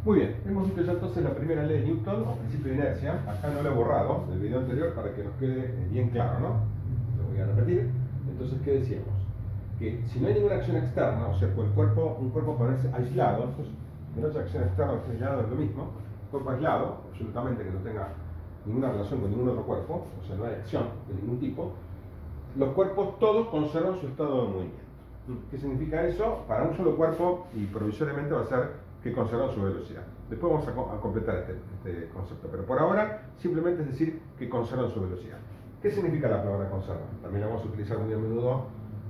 Muy bien, hemos visto ya entonces la primera ley de Newton, o principio de inercia. Acá no lo he borrado del video anterior para que nos quede bien claro, ¿no? Lo voy a repetir. Entonces, ¿qué decíamos? Que si no hay ninguna acción externa, o sea, un cuerpo parece aislado, entonces, que no haya acción externa o aislado es lo mismo, un cuerpo aislado, absolutamente que no tenga ninguna relación con ningún otro cuerpo, o sea, no hay acción de ningún tipo, los cuerpos todos conservan su estado de movimiento. ¿Qué significa eso? Para un solo cuerpo, y provisoriamente va a ser que conservan su velocidad. Después vamos a completar este concepto, pero por ahora simplemente es decir que conservan su velocidad. ¿Qué significa la palabra conservar? También la vamos a utilizar muy a menudo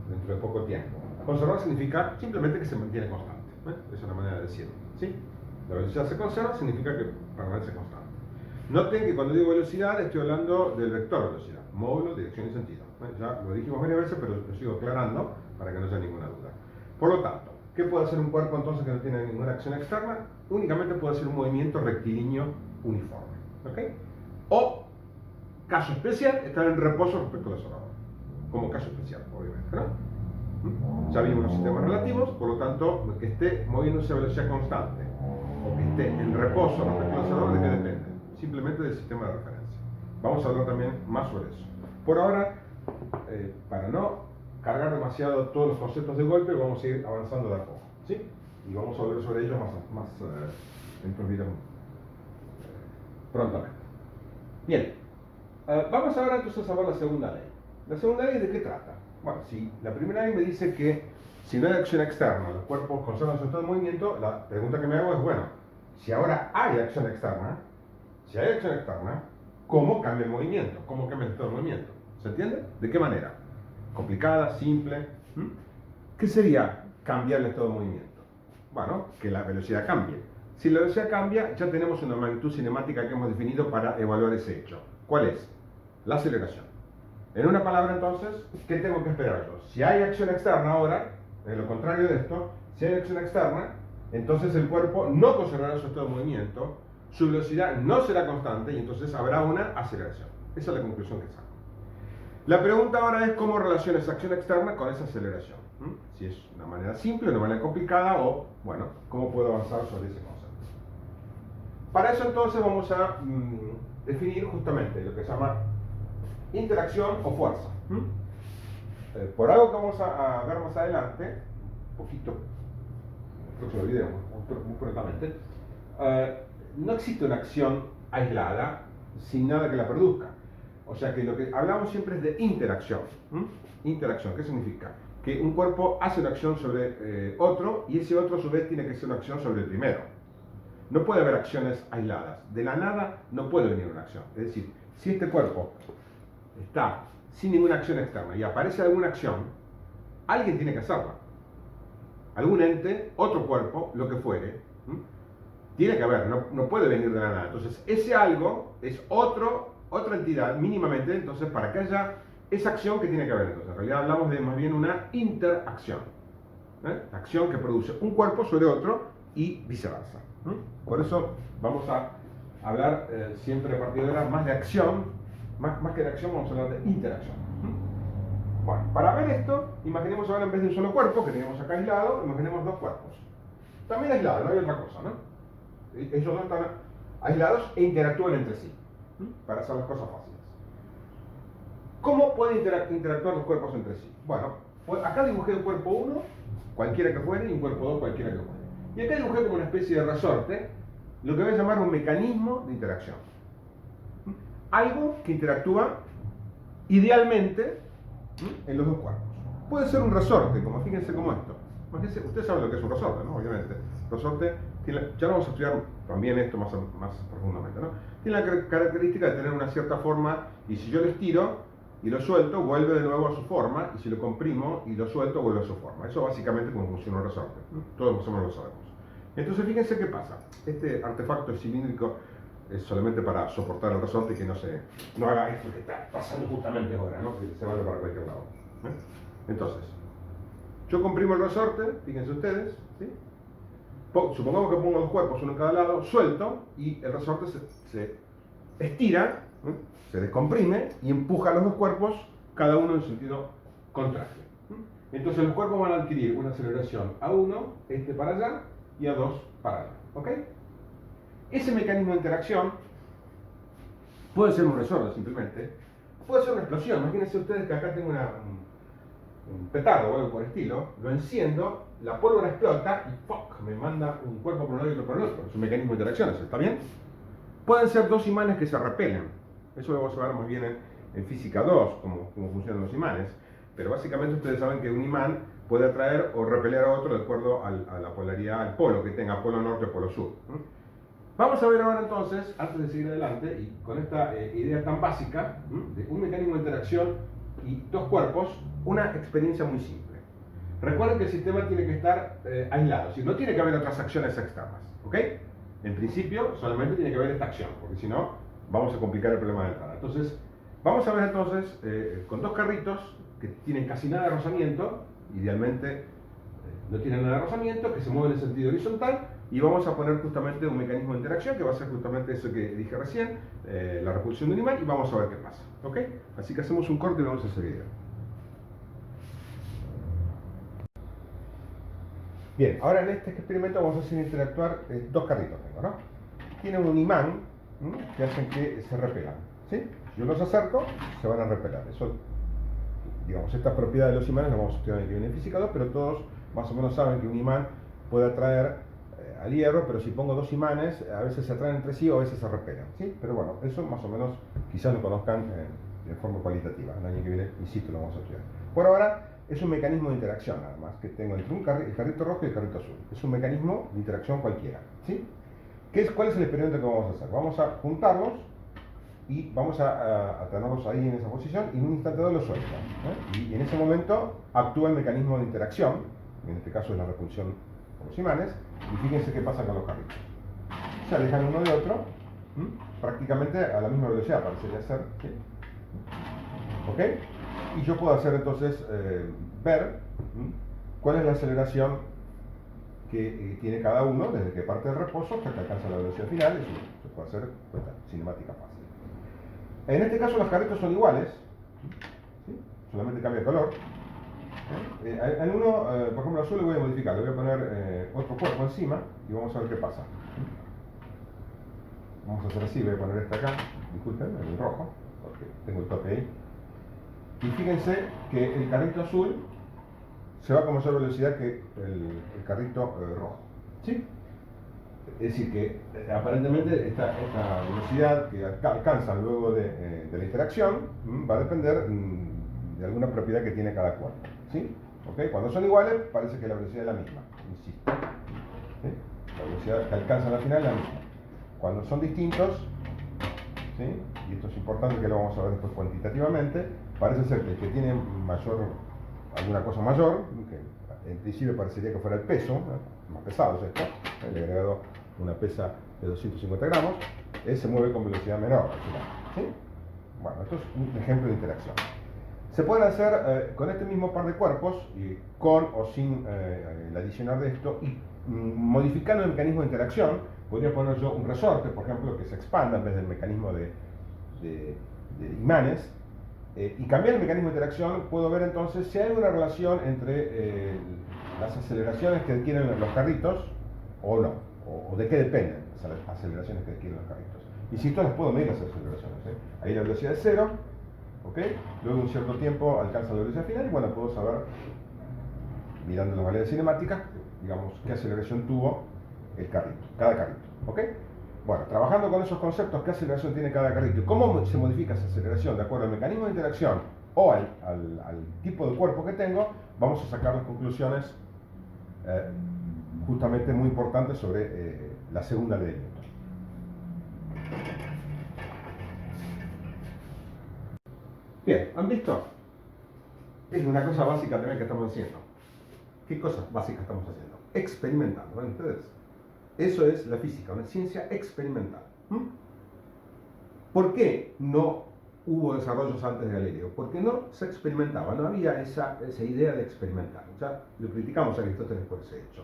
dentro de poco tiempo. Conservar significa simplemente que se mantiene constante. Esa es una manera de decirlo, ¿sí? La velocidad se conserva significa que permanece constante. Noten que cuando digo velocidad estoy hablando del vector velocidad, módulo, dirección y sentido. Ya lo dijimos varias veces, pero lo sigo aclarando para que no haya ninguna duda. Por lo tanto, ¿qué puede hacer un cuerpo entonces que no tiene ninguna acción externa? Únicamente puede hacer un movimiento rectilíneo uniforme. ¿Ok? O, caso especial, estar en reposo respecto al observador. Como caso especial, obviamente, ¿no? Ya vimos los sistemas relativos, por lo tanto, que esté moviéndose a velocidad constante o que esté en reposo respecto al observador, ¿de qué depende? Simplemente del sistema de referencia. Vamos a hablar también más sobre eso. Por ahora, para no cargar demasiado todos los conceptos de golpe, vamos a ir avanzando de a poco, ¿sí? Y vamos a hablar sobre ellos más en profundidad prontamente. Bien, vamos ahora entonces a ver la segunda ley. ¿La segunda ley de qué trata? Bueno, si la primera ley me dice que si no hay acción externa, los cuerpos conservan su estado de movimiento, la pregunta que me hago es, bueno, si ahora hay acción externa, ¿cómo cambia el movimiento? ¿Cómo cambia el estado de movimiento? ¿Se entiende? ¿De qué manera? ¿Complicada? ¿Simple? ¿Qué sería cambiar el estado de movimiento? Bueno, que la velocidad cambie. Si la velocidad cambia, ya tenemos una magnitud cinemática que hemos definido para evaluar ese hecho. ¿Cuál es? La aceleración. En una palabra entonces, ¿qué tengo que esperar yo? Si hay acción externa ahora, en lo contrario de esto, si hay acción externa, entonces el cuerpo no conservará su estado de movimiento, su velocidad no será constante y entonces habrá una aceleración. Esa es la conclusión que saco. La pregunta ahora es cómo relaciona esa acción externa con esa aceleración. Si es una manera simple, una manera complicada o, bueno, cómo puedo avanzar sobre ese concepto. Para eso entonces vamos a definir justamente lo que se llama interacción o fuerza. Por algo que vamos a ver más adelante, un poquito, en el próximo video, muy prontamente, no existe una acción aislada sin nada que la produzca. O sea que lo que hablamos siempre es de interacción. Interacción, ¿qué significa? Que un cuerpo hace una acción sobre otro y ese otro a su vez tiene que hacer una acción sobre el primero. No puede haber acciones aisladas. De la nada no puede venir una acción. Es decir, si este cuerpo está sin ninguna acción externa y aparece alguna acción, alguien tiene que hacerla. Algún ente, otro cuerpo, lo que fuere, tiene que haber, no puede venir de la nada. Entonces, ese algo es otra entidad, mínimamente, entonces, para que haya esa acción que tiene que haber. Entonces, en realidad hablamos de más bien una interacción. Acción que produce un cuerpo sobre otro y viceversa. Por eso vamos a hablar siempre a partir de ahora más de acción, más que de acción vamos a hablar de interacción. Bueno, para ver esto, imaginemos ahora en vez de un solo cuerpo, que teníamos acá aislado, imaginemos dos cuerpos. También aislados, no hay otra cosa, ¿no? Ellos dos están aislados e interactúan entre sí, para hacer las cosas fáciles. ¿Cómo pueden interactuar los cuerpos entre sí? Bueno, acá dibujé un cuerpo 1, cualquiera que fuere, y un cuerpo 2, cualquiera que fuere. Y acá dibujé como una especie de resorte, lo que voy a llamar un mecanismo de interacción. Algo que interactúa idealmente en los dos cuerpos. Puede ser un resorte, como fíjense como esto. Fíjense, ustedes saben lo que es un resorte, ¿no? Obviamente. Resorte, ya lo vamos a estudiar también esto más profundamente, ¿no? Tiene la característica de tener una cierta forma, y si yo lo estiro y lo suelto, vuelve de nuevo a su forma, y si lo comprimo y lo suelto, vuelve a su forma. Eso básicamente como funciona un resorte. Todos más o menos lo sabemos. Entonces fíjense qué pasa. Este artefacto cilíndrico es solamente para soportar el resorte y que no haga esto que está pasando justamente ahora, ¿no? Que se vaya para cualquier lado. Entonces, yo comprimo el resorte, fíjense ustedes, ¿sí? Supongamos que pongo dos cuerpos, uno en cada lado, suelto y el resorte se estira, se descomprime y empuja a los dos cuerpos, cada uno en sentido contrario. Entonces los cuerpos van a adquirir una aceleración a 1, este para allá, y a 2 para allá. ¿Ok? Ese mecanismo de interacción puede ser un resorte simplemente, puede ser una explosión. Imagínense ustedes que acá tengo un petardo o algo por el estilo, lo enciendo, la pólvora explota y ¡fuck! Me manda un cuerpo por un lado y otro por el otro. Es un mecanismo de interacción, ¿está bien? Pueden ser dos imanes que se repelen. Eso lo vamos a ver muy bien en física 2, cómo funcionan los imanes. Pero básicamente ustedes saben que un imán puede atraer o repeler a otro de acuerdo a la polaridad, al polo que tenga, polo norte o polo sur. Vamos a ver ahora entonces, antes de seguir adelante, y con esta idea tan básica de un mecanismo de interacción y dos cuerpos, una experiencia muy simple. Recuerden que el sistema tiene que estar aislado, no tiene que haber otras acciones externas, ¿ok? En principio, solamente tiene que haber esta acción, porque si no, vamos a complicar el problema de entrada. Entonces, vamos a ver entonces con dos carritos que tienen casi nada de rozamiento, idealmente no tienen nada de rozamiento, que se mueven en sentido horizontal, y vamos a poner justamente un mecanismo de interacción que va a ser justamente eso que dije recién, la repulsión de un imán, y vamos a ver qué pasa, ¿ok? Así que hacemos un corte y vemos ese video. Bien, ahora en este experimento vamos a hacer interactuar dos carritos, ¿no? Tienen un imán que hacen que se repelan, ¿sí? Si yo los acerco, se van a repelar. Eso, digamos, esta propiedad de los imanes la vamos a estudiar en el que viene en física 2, pero todos más o menos saben que un imán puede atraer al hierro, pero si pongo dos imanes, a veces se atraen entre sí o a veces se repelan, ¿sí? Pero bueno, eso más o menos quizás lo conozcan de forma cualitativa. El año que viene, insisto, lo vamos a estudiar. Por ahora, es un mecanismo de interacción, nada más, que tengo entre el carrito rojo y el carrito azul. Es un mecanismo de interacción cualquiera, ¿sí? ¿Cuál es el experimento que vamos a hacer? Vamos a juntarlos y vamos a tenerlos ahí en esa posición y en un instante dado los suelto, y en ese momento actúa el mecanismo de interacción, en este caso es la repulsión por los imanes, y fíjense qué pasa con los carritos. Se alejan uno de otro, prácticamente a la misma velocidad parecería ser, ¿sí? ¿Ok? Y yo puedo hacer entonces ver cuál es la aceleración que tiene cada uno desde que parte del reposo hasta que alcanza la velocidad final. Eso se puede hacer con esta cinemática fácil. En este caso los carritos son iguales, ¿sí? Solamente cambia de color. En uno, por ejemplo, azul le voy a modificar, le voy a poner otro cuerpo encima y vamos a ver qué pasa. Vamos a hacer así, voy a poner este acá, disculpen, el rojo, porque tengo el toque ahí. Y fíjense que el carrito azul se va con mayor velocidad que el carrito rojo, ¿sí? Es decir, que aparentemente esta velocidad que alcanzan luego de la interacción va a depender de alguna propiedad que tiene cada cuerpo, ¿sí? ¿Okay? Cuando son iguales, parece que la velocidad es la misma, insisto, ¿sí? La velocidad que alcanzan al final es la misma. Cuando son distintos, ¿sí? Y esto es importante que lo vamos a ver después cuantitativamente, parece ser que el que tiene alguna cosa mayor, que en principio parecería que fuera el peso, ¿no? Más pesado es esto, le he agregado una pesa de 250 gramos, se mueve con velocidad menor al final, ¿sí? Bueno, esto es un ejemplo de interacción. Se pueden hacer con este mismo par de cuerpos, con o sin el adicionar de esto, y modificando el mecanismo de interacción, podría poner yo un resorte, por ejemplo, que se expanda en vez del mecanismo de imanes, y cambiar el mecanismo de interacción. Puedo ver entonces si hay una relación entre las aceleraciones que adquieren los carritos o no, o de qué dependen las aceleraciones que adquieren los carritos. Insisto, las puedo medir las aceleraciones. Ahí la velocidad es cero, ¿ok? Luego de un cierto tiempo alcanza la velocidad final y bueno, puedo saber, mirando las variables cinemáticas, digamos, qué aceleración tuvo el carrito, cada carrito, ¿ok? Bueno, trabajando con esos conceptos, qué aceleración tiene cada carrito y cómo se modifica esa aceleración de acuerdo al mecanismo de interacción o al tipo de cuerpo que tengo, vamos a sacar las conclusiones justamente muy importantes sobre la segunda ley de Newton. Bien, ¿han visto? Es una cosa básica también que estamos haciendo. ¿Qué cosas básicas estamos haciendo? Experimentando, ¿ven ustedes? Eso es la física, una ciencia experimental. ¿Por qué no hubo desarrollos antes de Galileo? Porque no se experimentaba, no había esa idea de experimentar. Ya lo criticamos a Aristóteles por ese hecho.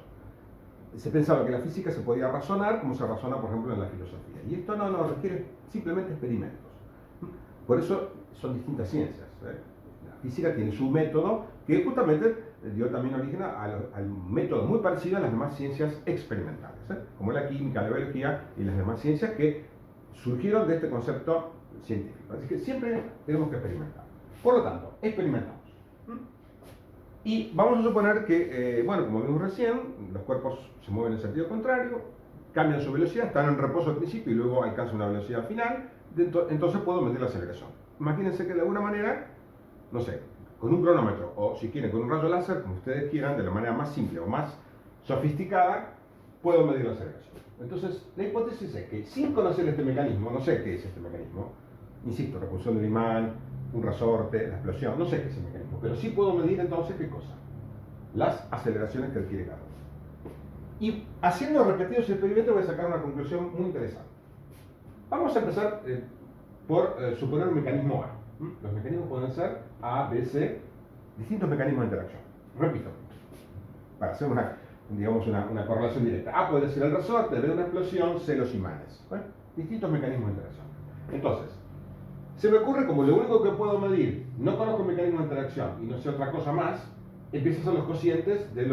Se pensaba que la física se podía razonar como se razona, por ejemplo, en la filosofía. Y esto no requiere simplemente experimentos. Por eso son distintas ciencias. La física tiene su método que justamente dio también origen al método muy parecido a las demás ciencias experimentales, como la química, la biología y las demás ciencias que surgieron de este concepto científico. Así que siempre tenemos que experimentar. Por lo tanto, experimentamos. Y vamos a suponer que, bueno, como vimos recién, los cuerpos se mueven en sentido contrario, cambian su velocidad, están en reposo al principio y luego alcanzan una velocidad final, entonces puedo medir la aceleración. Imagínense que de alguna manera, no sé, con un cronómetro o si quieren con un rayo láser, como ustedes quieran, de la manera más simple o más sofisticada, puedo medir la aceleración. Entonces, la hipótesis es que sin conocer este mecanismo, no sé qué es este mecanismo, insisto, repulsión del imán, un resorte, la explosión, no sé qué es el mecanismo, pero sí puedo medir entonces qué cosa, las aceleraciones que adquiere cada uno. Y haciendo repetidos experimentos voy a sacar una conclusión muy interesante. Vamos a empezar por suponer un mecanismo A. Los mecanismos pueden ser A, B, C, distintos mecanismos de interacción. Repito, para hacer una correlación directa. A puede ser el resorte, B una explosión, C los imanes. Distintos mecanismos de interacción. Entonces, se me ocurre como lo único que puedo medir, no conozco el mecanismo de interacción y no sé otra cosa más, empiezo a hacer los cocientes de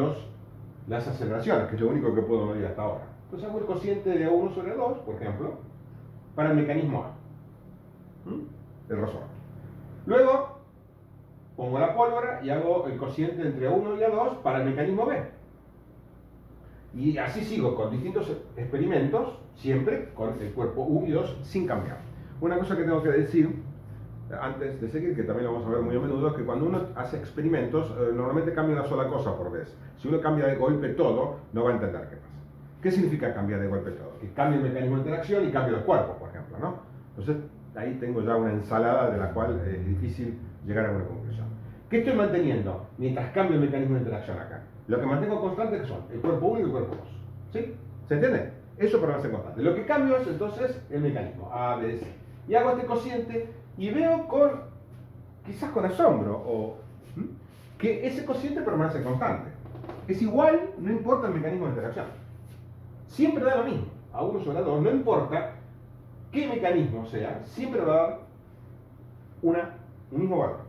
las aceleraciones, que es lo único que puedo medir hasta ahora. Entonces hago el cociente de A1 sobre A2, por ejemplo, para el mecanismo A, el resorte. Luego, pongo la pólvora y hago el cociente entre A1 y A2 para el mecanismo B. Y así sigo con distintos experimentos, siempre con el cuerpo 1 y 2 sin cambiar. Una cosa que tengo que decir, antes de seguir, que también lo vamos a ver muy a menudo, es que cuando uno hace experimentos, normalmente cambia una sola cosa por vez. Si uno cambia de golpe todo, no va a entender qué pasa. ¿Qué significa cambiar de golpe todo? Que cambie el mecanismo de interacción y cambio de cuerpo, por ejemplo, ¿no? Entonces, ahí tengo ya una ensalada de la cual es difícil llegar a una conclusión. ¿Qué estoy manteniendo mientras cambio el mecanismo de interacción acá? Lo que mantengo constante son el cuerpo 1 y el cuerpo 2. ¿Sí? ¿Se entiende? Eso permanece constante. Lo que cambio es entonces el mecanismo A, B, C. Y hago este cociente y veo quizás con asombro, que ese cociente permanece constante. Es igual, no importa el mecanismo de interacción. Siempre da lo mismo. A1 sobre A2, no importa qué mecanismo sea, siempre va a dar un mismo valor.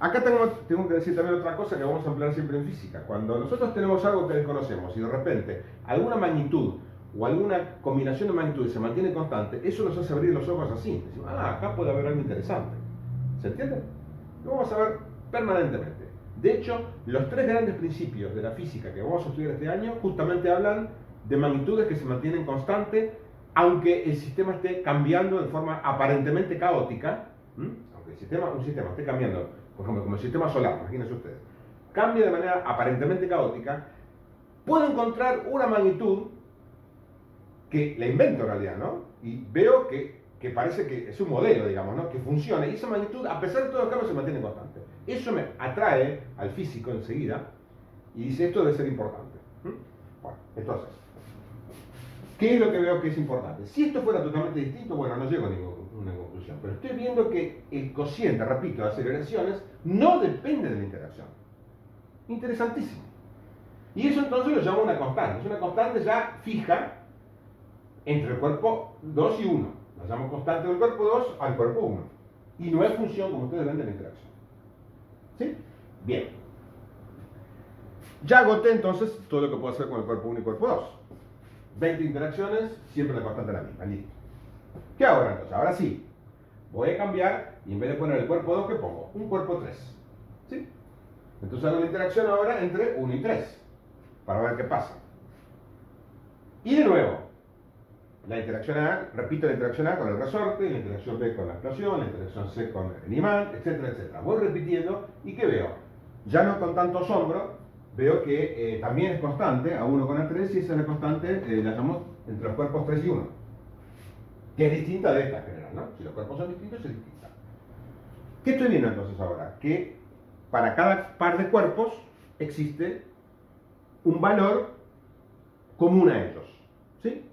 Acá tengo que decir también otra cosa que vamos a emplear siempre en física. Cuando nosotros tenemos algo que desconocemos y de repente alguna magnitud o alguna combinación de magnitudes se mantiene constante, eso nos hace abrir los ojos así. Decimos, acá puede haber algo interesante. ¿Se entiende? Lo vamos a ver permanentemente. De hecho, los tres grandes principios de la física que vamos a estudiar este año justamente hablan de magnitudes que se mantienen constantes, aunque el sistema esté cambiando de forma aparentemente caótica. Aunque un sistema esté cambiando, por ejemplo, como el sistema solar, imagínense ustedes, cambia de manera aparentemente caótica, puedo encontrar una magnitud que la invento en realidad, ¿no? Y veo que parece que es un modelo, digamos, ¿no? Que funciona, y esa magnitud, a pesar de todos los cambios, se mantiene constante. Eso me atrae al físico enseguida, y dice, esto debe ser importante. Bueno, entonces, ¿qué es lo que veo que es importante? Si esto fuera totalmente distinto, bueno, no llego a ninguna conclusión, pero estoy viendo que el cociente, repito, de aceleraciones, no depende de la interacción. Interesantísimo. Y eso entonces lo llamo una constante. Es una constante ya fija entre el cuerpo 2 y 1. La llamo constante del cuerpo 2 al cuerpo 1. Y no es función, como ustedes ven, de la interacción. ¿Sí? Bien. Ya agoté entonces todo lo que puedo hacer con el cuerpo 1 y cuerpo 2. 20 interacciones, siempre la constante es la misma. Listo. ¿Qué hago ahora entonces? Ahora sí. Voy a cambiar y en vez de poner el cuerpo 2, ¿qué pongo? Un cuerpo 3. ¿Sí? Entonces hago la interacción ahora entre 1 y 3. Para ver qué pasa. Y de nuevo. La interacción A, repito la interacción A con el resorte, la interacción B con la explosión, la interacción C con el imán, etcétera, etcétera. Voy repitiendo y ¿qué veo? Ya no con tanto asombro, veo que también es constante, A1 con A3, y esa es la constante, la llamamos entre los cuerpos 3 y 1. Que es distinta de esta en general, ¿no? Si los cuerpos son distintos, es distinta. ¿Qué estoy viendo entonces ahora? Que para cada par de cuerpos existe un valor común a ellos. ¿Sí?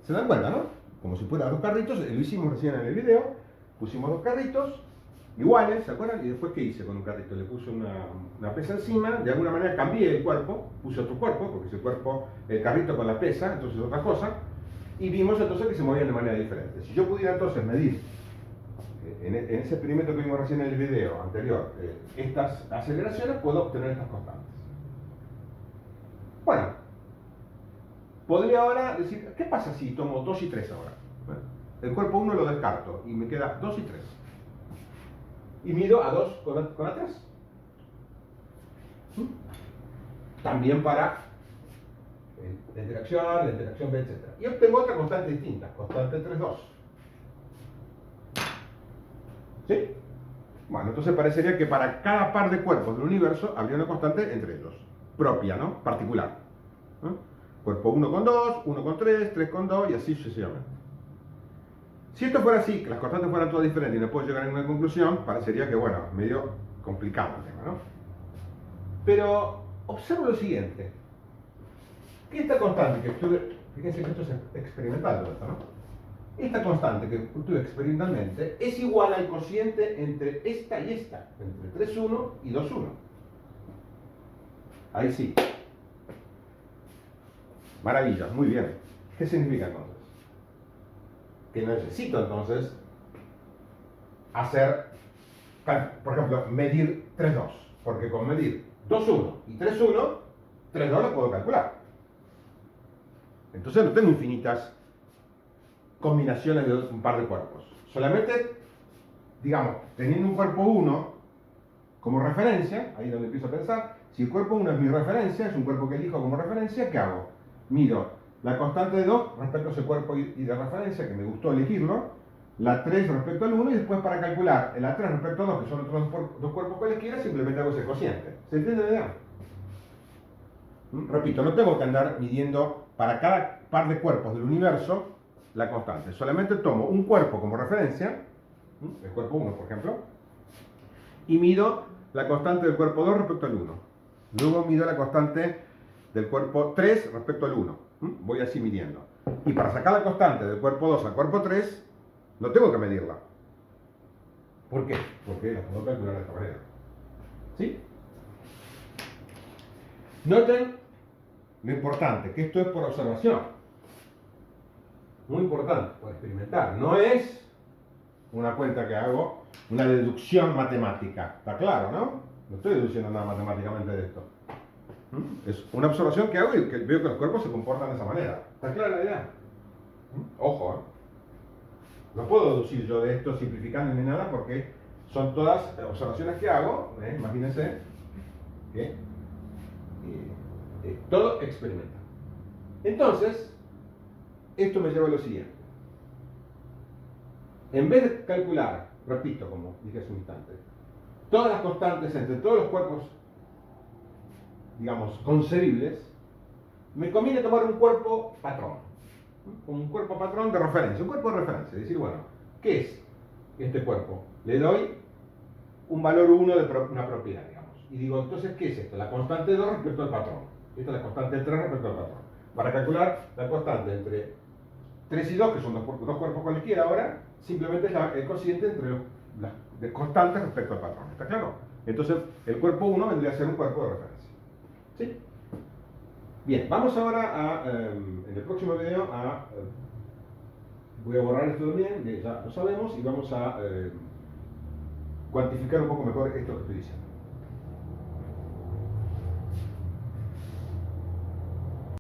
¿Se dan cuenta, no? Como si fueran dos carritos, lo hicimos recién en el video, pusimos dos carritos iguales, ¿se acuerdan? Y después, ¿qué hice con un carrito? Le puse una pesa encima, de alguna manera cambié el cuerpo, puse otro cuerpo, porque es el carrito con la pesa, entonces otra cosa, y vimos entonces que se movían de manera diferente. Si yo pudiera entonces medir en ese experimento que vimos recién en el video anterior, estas aceleraciones, puedo obtener estas constantes. Bueno, podría ahora decir, ¿qué pasa si tomo 2 y 3 ahora? Bueno, el cuerpo 1 lo descarto y me queda 2 y 3. Y mido a 2 con A3. También para la interacción B, etc. Y obtengo otra constante distinta, constante 3,2. ¿Sí? Bueno, entonces parecería que para cada par de cuerpos del universo habría una constante entre ellos, propia, ¿no? Particular. ¿No? Cuerpo 1 con 2, 1 con 3, 3 con 2 y así sucesivamente. Si esto fuera así, que las constantes fueran todas diferentes y no puedo llegar a ninguna conclusión, parecería que, bueno, medio complicado el tema, ¿no? Pero observo lo siguiente. Que esta constante que obtuve, fíjense que esto es experimental todo esto, ¿no? Esta constante que obtuve experimentalmente es igual al cociente entre esta y esta, entre 3,1 y 2,1. Ahí sí. Maravilla, muy bien. ¿Qué significa entonces? Que necesito entonces hacer, por ejemplo, medir 3,2. Porque con medir 2,1 y 3,1, 3,2 lo puedo calcular. Entonces no tengo infinitas combinaciones de un par de cuerpos. Solamente, digamos, teniendo un cuerpo 1 como referencia, ahí es donde empiezo a pensar, si el cuerpo 1 es mi referencia, es un cuerpo que elijo como referencia, ¿qué hago? Mido la constante de 2 respecto a ese cuerpo y de referencia, que me gustó elegirlo, la 3 respecto al 1, y después para calcular el A3 respecto a 2, que son otros dos cuerpos cualesquiera, simplemente hago ese cociente. ¿Se entiende la idea? Repito, no tengo que andar midiendo para cada par de cuerpos del universo la constante. Solamente tomo un cuerpo como referencia, el cuerpo 1 por ejemplo, y mido la constante del cuerpo 2 respecto al 1. Luego mido la constante del cuerpo 3 respecto al 1. Voy así midiendo. Y para sacar la constante del cuerpo 2 al cuerpo 3, no tengo que medirla. ¿Por qué? Porque la puedo calcular de esta manera. ¿Sí? Noten lo importante, que esto es por observación. Muy importante, por experimentar. No es una cuenta que hago, una deducción matemática. ¿Está claro, no? No estoy deduciendo nada matemáticamente de esto. Es una observación que hago y que veo que los cuerpos se comportan de esa manera. ¿Está clara la idea? Ojo, ¿eh? No puedo deducir yo de esto simplificando ni nada porque son todas observaciones que hago. Imagínense que todo experimenta. Entonces, esto me lleva a lo siguiente. En vez de calcular, repito, como dije hace un instante, todas las constantes entre todos los cuerpos, digamos, concebibles, me conviene tomar un cuerpo patrón. Un cuerpo patrón de referencia, un cuerpo de referencia. Es decir, bueno, ¿qué es este cuerpo? Le doy un valor 1 de una propiedad, digamos. Y digo, entonces, ¿qué es esto? La constante 2 respecto al patrón. Esta es la constante 3 respecto al patrón. Para calcular la constante entre 3 y 2, que son dos cuerpos cualesquiera ahora, simplemente es el cociente entre las constantes respecto al patrón. ¿Está claro? Entonces, el cuerpo 1 vendría a ser un cuerpo de referencia. ¿Sí? Bien, vamos ahora en el próximo video voy a borrar esto también, ya lo sabemos, y vamos a cuantificar un poco mejor esto que estoy diciendo.